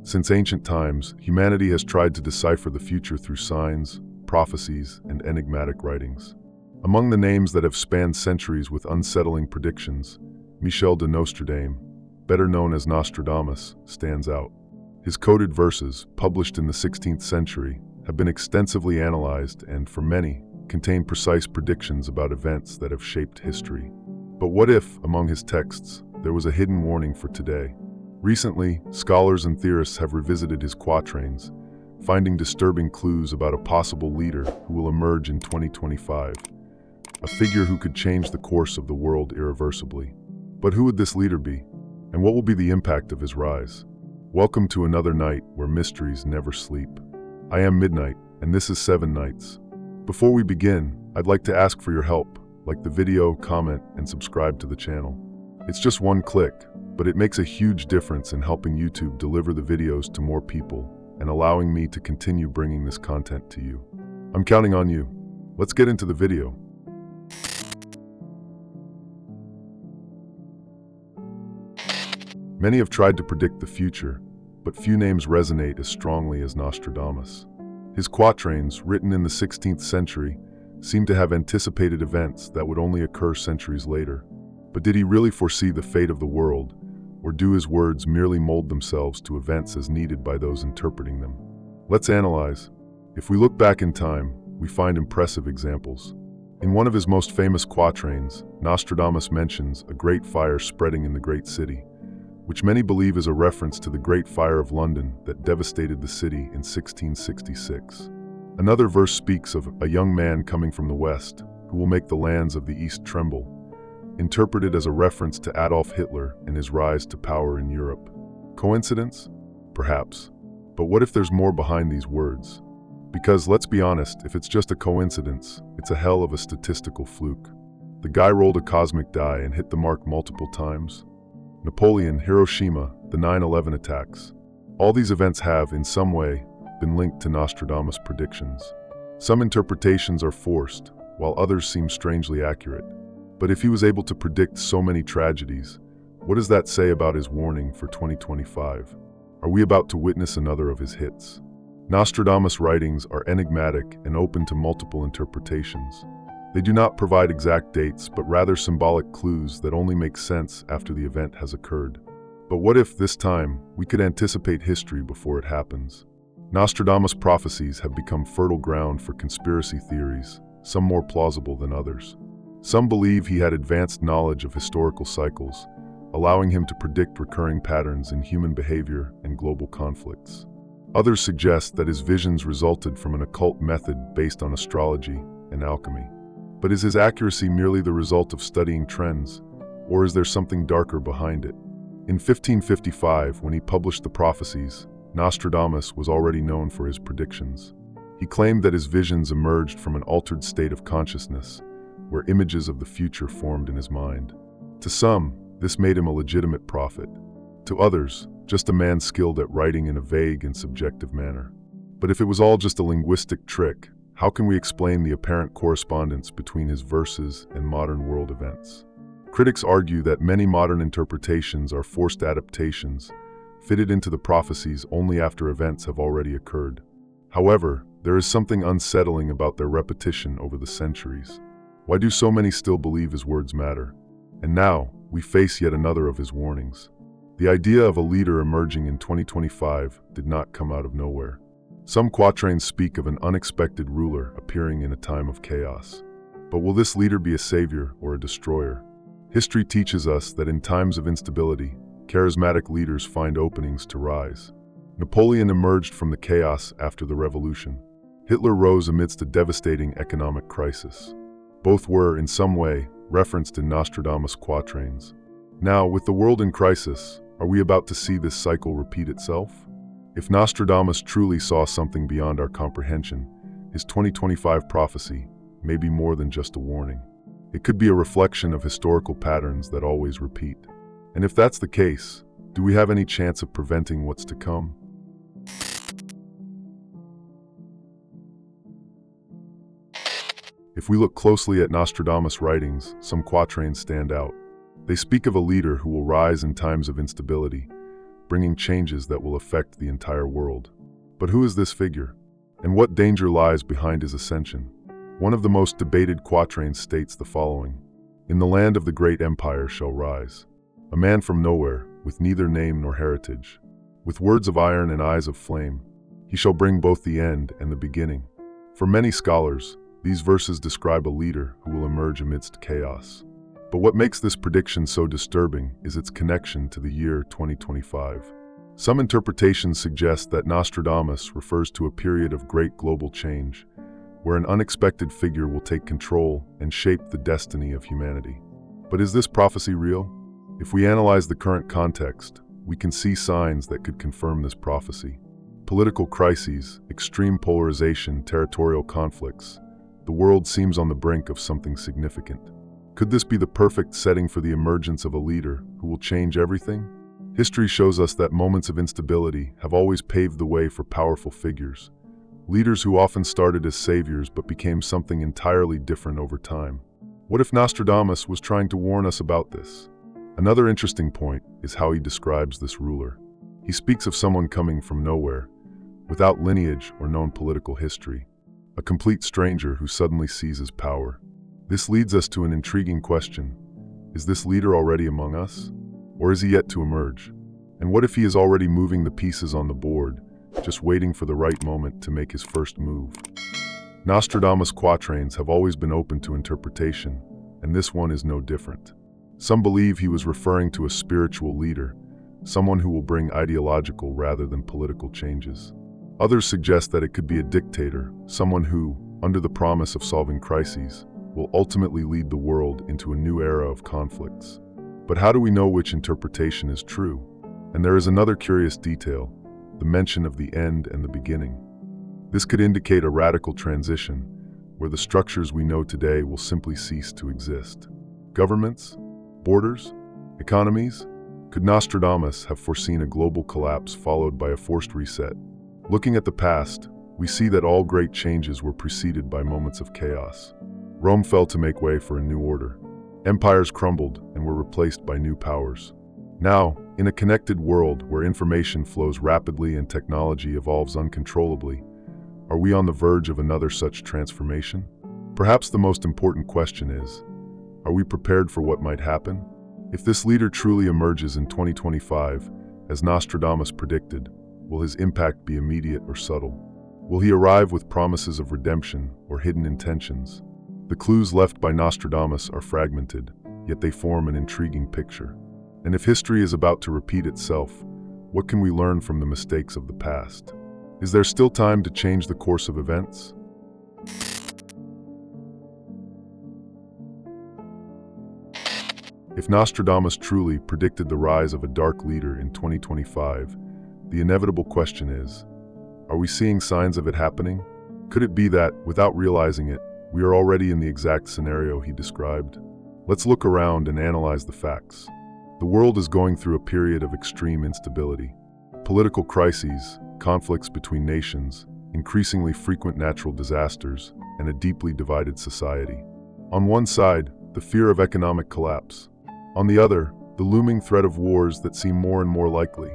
Since ancient times, humanity has tried to decipher the future through signs, prophecies, and enigmatic writings. Among the names that have spanned centuries with unsettling predictions, Michel de Nostradamus, better known as Nostradamus, stands out. His coded verses, published in the 16th century, have been extensively analyzed and, for many, contain precise predictions about events that have shaped history. But what if, among his texts, there was a hidden warning for today? Recently, scholars and theorists have revisited his quatrains, finding disturbing clues about a possible leader who will emerge in 2025, a figure who could change the course of the world irreversibly. But who would this leader be? And what will be the impact of his rise? Welcome to another night where mysteries never sleep. I am Midnight, and this is 7 Nights. Before we begin, I'd like to ask for your help. Like the video, comment, and subscribe to the channel. It's just one click, but it makes a huge difference in helping YouTube deliver the videos to more people and allowing me to continue bringing this content to you. I'm counting on you. Let's get into the video. Many have tried to predict the future, but few names resonate as strongly as Nostradamus. His quatrains, written in the 16th century, seem to have anticipated events that would only occur centuries later. But did he really foresee the fate of the world, or do his words merely mold themselves to events as needed by those interpreting them? Let's analyze. If we look back in time, we find impressive examples. In one of his most famous quatrains, Nostradamus mentions a great fire spreading in the great city, which many believe is a reference to the Great Fire of London that devastated the city in 1666. Another verse speaks of a young man coming from the west who will make the lands of the east tremble, interpreted as a reference to Adolf Hitler and his rise to power in Europe. Coincidence? Perhaps. But what if there's more behind these words? Because let's be honest, if it's just a coincidence, it's a hell of a statistical fluke. The guy rolled a cosmic die and hit the mark multiple times. Napoleon, Hiroshima, the 9/11 attacks. All these events have, in some way, been linked to Nostradamus' predictions. Some interpretations are forced, while others seem strangely accurate. But if he was able to predict so many tragedies, what does that say about his warning for 2025? Are we about to witness another of his hits? Nostradamus' writings are enigmatic and open to multiple interpretations. They do not provide exact dates, but rather symbolic clues that only make sense after the event has occurred. But what if, this time, we could anticipate history before it happens? Nostradamus' prophecies have become fertile ground for conspiracy theories, some more plausible than others. Some believe he had advanced knowledge of historical cycles, allowing him to predict recurring patterns in human behavior and global conflicts. Others suggest that his visions resulted from an occult method based on astrology and alchemy. But is his accuracy merely the result of studying trends, or is there something darker behind it? In 1555, when he published the prophecies, Nostradamus was already known for his predictions. He claimed that his visions emerged from an altered state of consciousness, where images of the future formed in his mind. To some, this made him a legitimate prophet. To others, just a man skilled at writing in a vague and subjective manner. But if it was all just a linguistic trick, how can we explain the apparent correspondence between his verses and modern world events? Critics argue that many modern interpretations are forced adaptations, fitted into the prophecies only after events have already occurred. However, there is something unsettling about their repetition over the centuries. Why do so many still believe his words matter? And now, we face yet another of his warnings. The idea of a leader emerging in 2025 did not come out of nowhere. Some quatrains speak of an unexpected ruler appearing in a time of chaos. But will this leader be a savior or a destroyer? History teaches us that in times of instability, charismatic leaders find openings to rise. Napoleon emerged from the chaos after the revolution. Hitler rose amidst a devastating economic crisis. Both were, in some way, referenced in Nostradamus' quatrains. Now, with the world in crisis, are we about to see this cycle repeat itself? If Nostradamus truly saw something beyond our comprehension, his 2025 prophecy may be more than just a warning. It could be a reflection of historical patterns that always repeat. And if that's the case, do we have any chance of preventing what's to come? If we look closely at Nostradamus' writings, some quatrains stand out. They speak of a leader who will rise in times of instability, bringing changes that will affect the entire world. But who is this figure? And what danger lies behind his ascension? One of the most debated quatrains states the following: "In the land of the great empire shall rise a man from nowhere, with neither name nor heritage. With words of iron and eyes of flame, he shall bring both the end and the beginning." For many scholars, these verses describe a leader who will emerge amidst chaos. But what makes this prediction so disturbing is its connection to the year 2025. Some interpretations suggest that Nostradamus refers to a period of great global change, where an unexpected figure will take control and shape the destiny of humanity. But is this prophecy real? If we analyze the current context, we can see signs that could confirm this prophecy. Political crises, extreme polarization, territorial conflicts. The world seems on the brink of something significant. Could this be the perfect setting for the emergence of a leader who will change everything? History shows us that moments of instability have always paved the way for powerful figures. Leaders who often started as saviors but became something entirely different over time. What if Nostradamus was trying to warn us about this? Another interesting point is how he describes this ruler. He speaks of someone coming from nowhere, without lineage or known political history, a complete stranger who suddenly seizes power. This leads us to an intriguing question. Is this leader already among us? Or is he yet to emerge? And what if he is already moving the pieces on the board, just waiting for the right moment to make his first move? Nostradamus' quatrains have always been open to interpretation, and this one is no different. Some believe he was referring to a spiritual leader, someone who will bring ideological rather than political changes. Others suggest that it could be a dictator, someone who, under the promise of solving crises, will ultimately lead the world into a new era of conflicts. But how do we know which interpretation is true? And there is another curious detail, the mention of the end and the beginning. This could indicate a radical transition, where the structures we know today will simply cease to exist. Governments? Borders? Economies? Could Nostradamus have foreseen a global collapse followed by a forced reset? Looking at the past, we see that all great changes were preceded by moments of chaos. Rome fell to make way for a new order. Empires crumbled and were replaced by new powers. Now, in a connected world where information flows rapidly and technology evolves uncontrollably, are we on the verge of another such transformation? Perhaps the most important question is, are we prepared for what might happen? If this leader truly emerges in 2025, as Nostradamus predicted, will his impact be immediate or subtle? Will he arrive with promises of redemption or hidden intentions? The clues left by Nostradamus are fragmented, yet they form an intriguing picture. And if history is about to repeat itself, what can we learn from the mistakes of the past? Is there still time to change the course of events? If Nostradamus truly predicted the rise of a dark leader in 2025, the inevitable question is, are we seeing signs of it happening? Could it be that, without realizing it, we are already in the exact scenario he described? Let's look around and analyze the facts. The world is going through a period of extreme instability. Political crises, conflicts between nations, increasingly frequent natural disasters, and a deeply divided society. On one side, the fear of economic collapse. On the other, the looming threat of wars that seem more and more likely.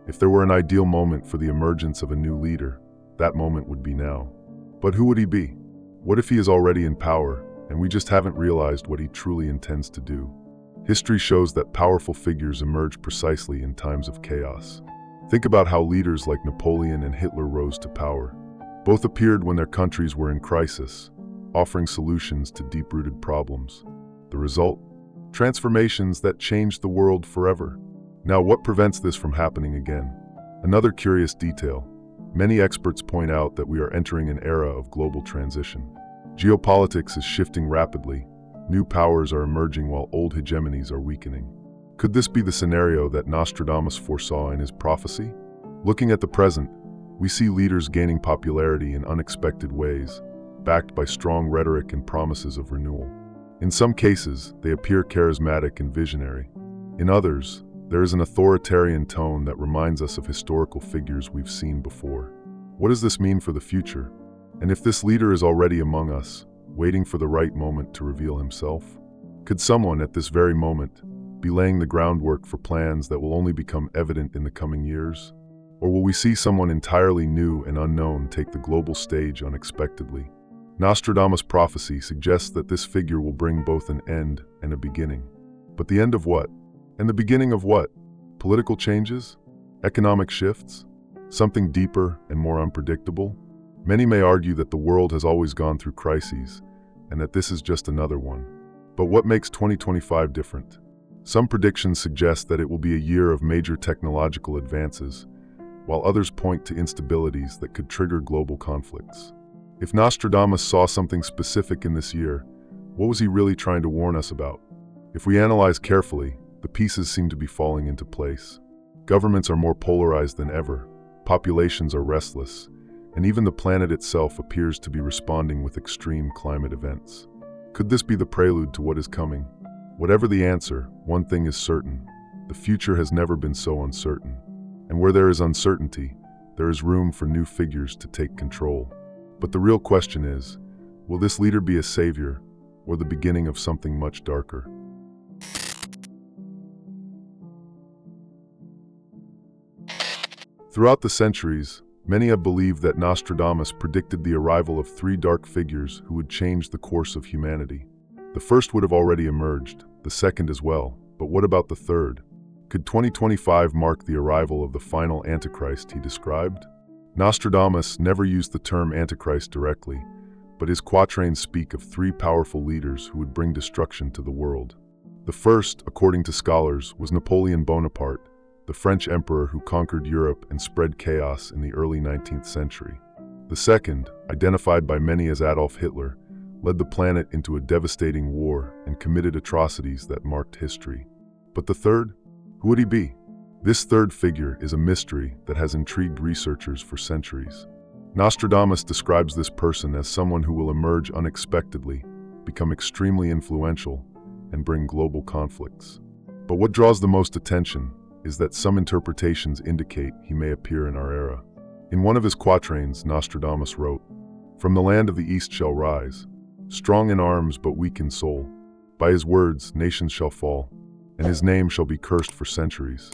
If there were an ideal moment for the emergence of a new leader, that moment would be now. But who would he be? What if he is already in power, and we just haven't realized what he truly intends to do? History shows that powerful figures emerge precisely in times of chaos. Think about how leaders like Napoleon and Hitler rose to power. Both appeared when their countries were in crisis, offering solutions to deep-rooted problems. The result? Transformations that changed the world forever. Now, what prevents this from happening again? Another curious detail. Many experts point out that we are entering an era of global transition. Geopolitics is shifting rapidly. New powers are emerging while old hegemonies are weakening. Could this be the scenario that Nostradamus foresaw in his prophecy? Looking at the present, we see leaders gaining popularity in unexpected ways, backed by strong rhetoric and promises of renewal. In some cases, they appear charismatic and visionary. In others, there is an authoritarian tone that reminds us of historical figures we've seen before. What does this mean for the future? And if this leader is already among us, waiting for the right moment to reveal himself? Could someone at this very moment be laying the groundwork for plans that will only become evident in the coming years? Or will we see someone entirely new and unknown take the global stage unexpectedly? Nostradamus' prophecy suggests that this figure will bring both an end and a beginning. But the end of what? And the beginning of what? Political changes? Economic shifts? Something deeper and more unpredictable? Many may argue that the world has always gone through crises, and that this is just another one. But what makes 2025 different? Some predictions suggest that it will be a year of major technological advances, while others point to instabilities that could trigger global conflicts. If Nostradamus saw something specific in this year, what was he really trying to warn us about? If we analyze carefully, the pieces seem to be falling into place. Governments are more polarized than ever, populations are restless, and even the planet itself appears to be responding with extreme climate events. Could this be the prelude to what is coming? Whatever the answer, one thing is certain: the future has never been so uncertain. And where there is uncertainty, there is room for new figures to take control. But the real question is, will this leader be a savior, or the beginning of something much darker? Throughout the centuries, many have believed that Nostradamus predicted the arrival of three dark figures who would change the course of humanity. The first would have already emerged, the second as well, but what about the third? Could 2025 mark the arrival of the final Antichrist he described? Nostradamus never used the term Antichrist directly, but his quatrains speak of three powerful leaders who would bring destruction to the world. The first, according to scholars, was Napoleon Bonaparte, the French emperor who conquered Europe and spread chaos in the early 19th century. The second, identified by many as Adolf Hitler, led the planet into a devastating war and committed atrocities that marked history. But the third? Who would he be? This third figure is a mystery that has intrigued researchers for centuries. Nostradamus describes this person as someone who will emerge unexpectedly, become extremely influential, and bring global conflicts. But what draws the most attention is that some interpretations indicate he may appear in our era. In one of his quatrains, Nostradamus wrote, "From the land of the east shall rise, strong in arms but weak in soul. By his words nations shall fall, and his name shall be cursed for centuries."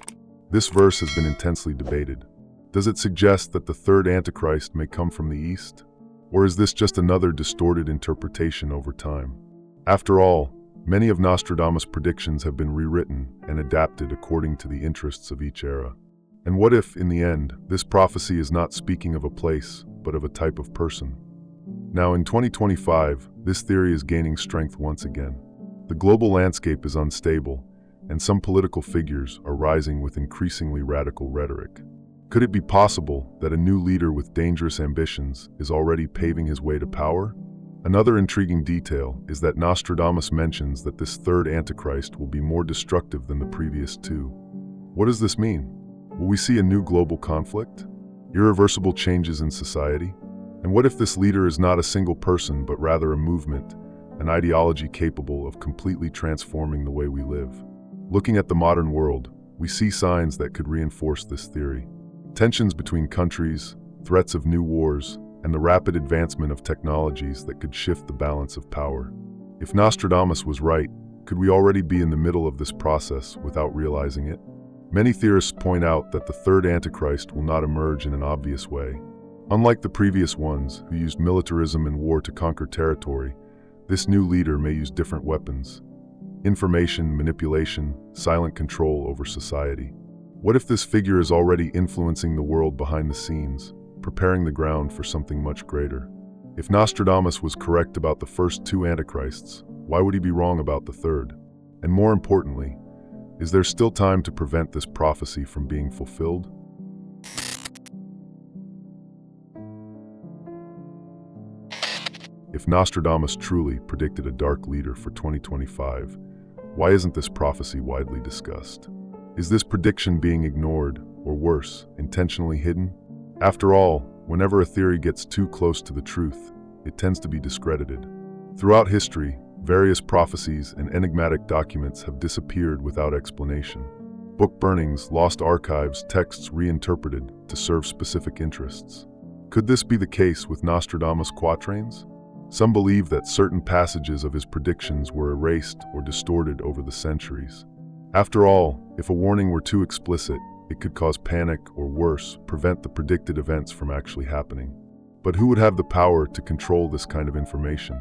This verse has been intensely debated. Does it suggest that the third Antichrist may come from the east? Or is this just another distorted interpretation over time? After all, many of Nostradamus' predictions have been rewritten and adapted according to the interests of each era. And what if, in the end, this prophecy is not speaking of a place, but of a type of person? Now, in 2025, this theory is gaining strength once again. The global landscape is unstable, and some political figures are rising with increasingly radical rhetoric. Could it be possible that a new leader with dangerous ambitions is already paving his way to power? Another intriguing detail is that Nostradamus mentions that this third Antichrist will be more destructive than the previous two. What does this mean? Will we see a new global conflict? Irreversible changes in society? And what if this leader is not a single person, but rather a movement, an ideology capable of completely transforming the way we live? Looking at the modern world, we see signs that could reinforce this theory. Tensions between countries, threats of new wars, and the rapid advancement of technologies that could shift the balance of power. If Nostradamus was right, could we already be in the middle of this process without realizing it? Many theorists point out that the third Antichrist will not emerge in an obvious way. Unlike the previous ones, who used militarism and war to conquer territory, this new leader may use different weapons: information, manipulation, silent control over society. What if this figure is already influencing the world behind the scenes, preparing the ground for something much greater? If Nostradamus was correct about the first two Antichrists, why would he be wrong about the third? And more importantly, is there still time to prevent this prophecy from being fulfilled? If Nostradamus truly predicted a dark leader for 2025, why isn't this prophecy widely discussed? Is this prediction being ignored, or worse, intentionally hidden? After all, whenever a theory gets too close to the truth, it tends to be discredited. Throughout history, various prophecies and enigmatic documents have disappeared without explanation. Book burnings, lost archives, texts reinterpreted to serve specific interests. Could this be the case with Nostradamus' quatrains? Some believe that certain passages of his predictions were erased or distorted over the centuries. After all, if a warning were too explicit, it could cause panic or worse, prevent the predicted events from actually happening. But who would have the power to control this kind of information?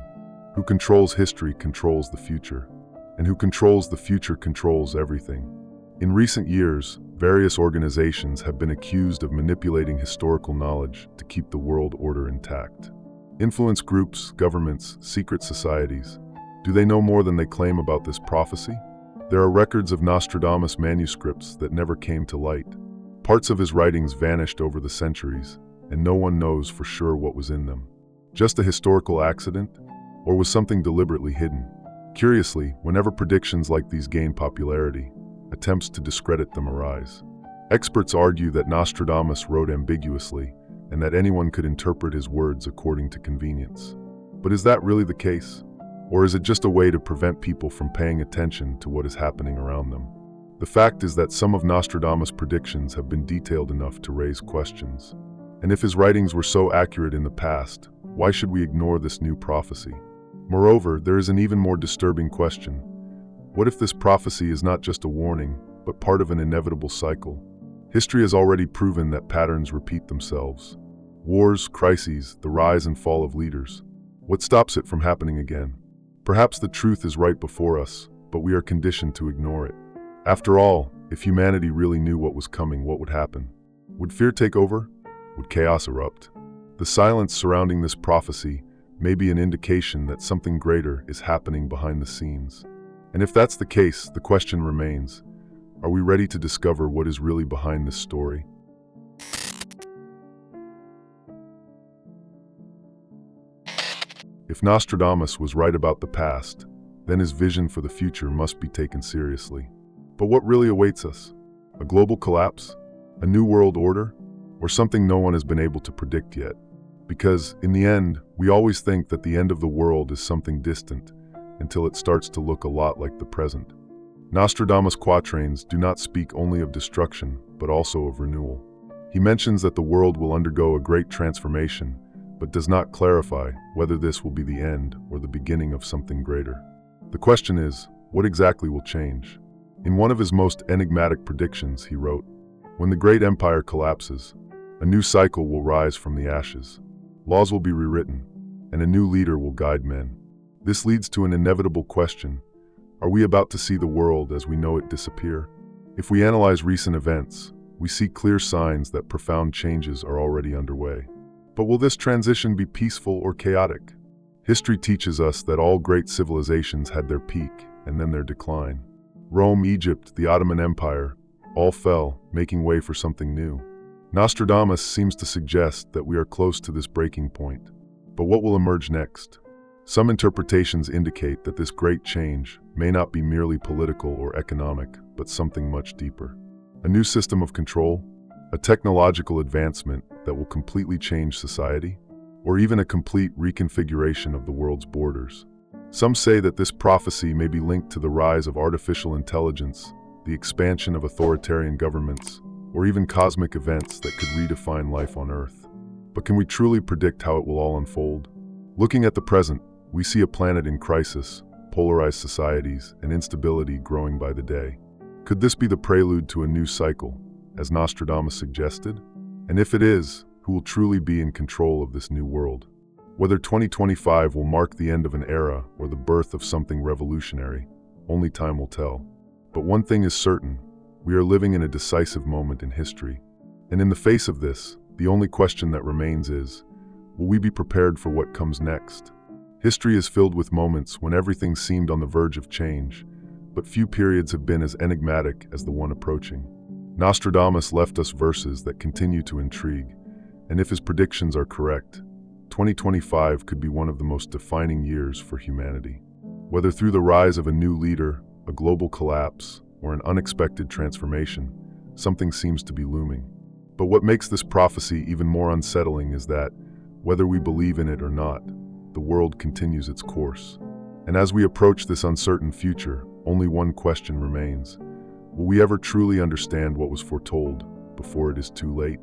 Who controls history controls the future, and who controls the future controls everything. In recent years, various organizations have been accused of manipulating historical knowledge to keep the world order intact. Influence groups, governments, secret societies. Do they know more than they claim about this prophecy? There are records of Nostradamus manuscripts that never came to light. Parts of his writings vanished over the centuries, and no one knows for sure what was in them. Just a historical accident? Or was something deliberately hidden? Curiously, whenever predictions like these gain popularity, attempts to discredit them arise. Experts argue that Nostradamus wrote ambiguously, and that anyone could interpret his words according to convenience. But is that really the case? Or is it just a way to prevent people from paying attention to what is happening around them? The fact is that some of Nostradamus' predictions have been detailed enough to raise questions. And if his writings were so accurate in the past, why should we ignore this new prophecy? Moreover, there is an even more disturbing question. What if this prophecy is not just a warning, but part of an inevitable cycle? History has already proven that patterns repeat themselves. Wars, crises, the rise and fall of leaders. What stops it from happening again? Perhaps the truth is right before us, but we are conditioned to ignore it. After all, if humanity really knew what was coming, what would happen? Would fear take over? Would chaos erupt? The silence surrounding this prophecy may be an indication that something greater is happening behind the scenes. And if that's the case, the question remains, are we ready to discover what is really behind this story? If Nostradamus was right about the past, then his vision for the future must be taken seriously. But what really awaits us? A global collapse? A new world order? Or something no one has been able to predict yet? Because, in the end, we always think that the end of the world is something distant, until it starts to look a lot like the present. Nostradamus' quatrains do not speak only of destruction, but also of renewal. He mentions that the world will undergo a great transformation, but does not clarify whether this will be the end or the beginning of something greater. The question is, what exactly will change? In one of his most enigmatic predictions, he wrote, "When the great empire collapses, a new cycle will rise from the ashes. Laws will be rewritten, and a new leader will guide men." This leads to an inevitable question. Are we about to see the world as we know it disappear? If we analyze recent events, we see clear signs that profound changes are already underway. But will this transition be peaceful or chaotic? History teaches us that all great civilizations had their peak and then their decline. Rome, Egypt, the Ottoman Empire, all fell, making way for something new. Nostradamus seems to suggest that we are close to this breaking point. But what will emerge next? Some interpretations indicate that this great change may not be merely political or economic, but something much deeper. A new system of control? A technological advancement that will completely change society? Or even a complete reconfiguration of the world's borders? Some say that this prophecy may be linked to the rise of artificial intelligence, the expansion of authoritarian governments, or even cosmic events that could redefine life on Earth. But can we truly predict how it will all unfold? Looking at the present, we see a planet in crisis, polarized societies, and instability growing by the day. Could this be the prelude to a new cycle, as Nostradamus suggested? And if it is, who will truly be in control of this new world? Whether 2025 will mark the end of an era or the birth of something revolutionary, only time will tell. But one thing is certain, we are living in a decisive moment in history. And in the face of this, the only question that remains is, will we be prepared for what comes next? History is filled with moments when everything seemed on the verge of change, but few periods have been as enigmatic as the one approaching. Nostradamus left us verses that continue to intrigue, and if his predictions are correct, 2025 could be one of the most defining years for humanity. Whether through the rise of a new leader, a global collapse, or an unexpected transformation, something seems to be looming. But what makes this prophecy even more unsettling is that, whether we believe in it or not, the world continues its course. And as we approach this uncertain future, only one question remains. Will we ever truly understand what was foretold before it is too late?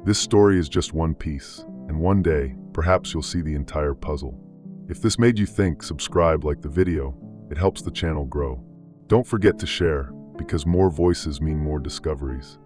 This story is just one piece, and one day, perhaps you'll see the entire puzzle. If this made you think, subscribe, like the video. It helps the channel grow. Don't forget to share, because more voices mean more discoveries.